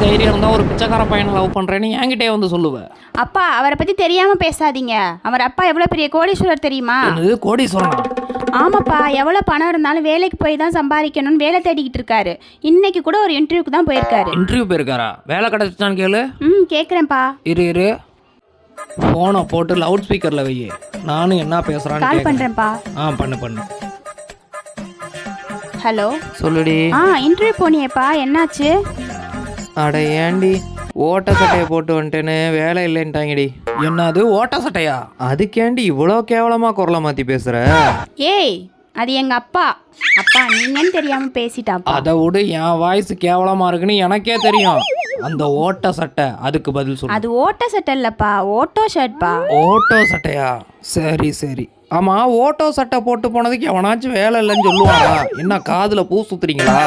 தைரியம் இருந்தால் ஒரு பிச்சைக்கார பையனை லவ் பண்ணுறேன்னு என்கிட்டே வந்து சொல்லுவேன். அப்பா அவரை பற்றி தெரியாமல் பேசாதீங்க. அவர் அப்பா எவ்வளோ பெரிய கோடீஸ்வரர் தெரியுமா? என்னது கோடீஸ்வரனா? ஆமாப்பா, எவ்வளோ பணம் இருந்தாலும் வேலைக்கு போய் தான் சம்பாதிக்கணும்னு வேலை தேடிக்கிட்டு இருக்காரு. இன்னைக்கு கூட ஒரு இன்டர்வியூக்கு தான் போயிருக்காரு. இன்டர்வியூ போயிருக்காரா? வேலை கிடச்சிட்டான்னு கேளு. கேட்குறேன்ப்பா. இரு ஃபோனை போட்டு லவுட் ஸ்பீக்கரில் வை. நானும் என்ன பேசுகிறான்னு கால் பண்ணுறேன்ப்பா. பண்ணு. ஹலோ சொல்லுடி. இன்டர்வியூ போனியேப்பா, என்னாச்சு? அட ஏண்டி ஓட்ட சட்டையை போட்டு வந்துட்டேன்னு வேலை இல்லைன்ட்டாங்கடி. என்னது ஓட்ட சட்டையா? அதுக்கேண்டி இவ்வளோ கேவலமாக குரலை மாற்றி பேசுகிற? ஏய், அது எங்கள் அப்பா. அப்பா நீங்கன்னு தெரியாமல் பேசிட்டாப்பா. அதை விடு, என் வாய்ஸ் கேவலமாக இருக்குன்னு எனக்கே தெரியும். அந்த ஓட்ட சட்டை அதுக்கு பதில் சொல்லு. அது ஓட்ட சட்டை இல்லைப்பா, ஓட்டோ ஷர்ட்ப்பா. ஓட்டோ சட்டையா? சரி. ஆமாம், ஓட்டோ சட்டை போட்டு போனதுக்கு எவனாச்சும் வேலை இல்லைன்னு சொல்லுவாங்களா? என்ன காதில் பூ சுத்துறீங்களா?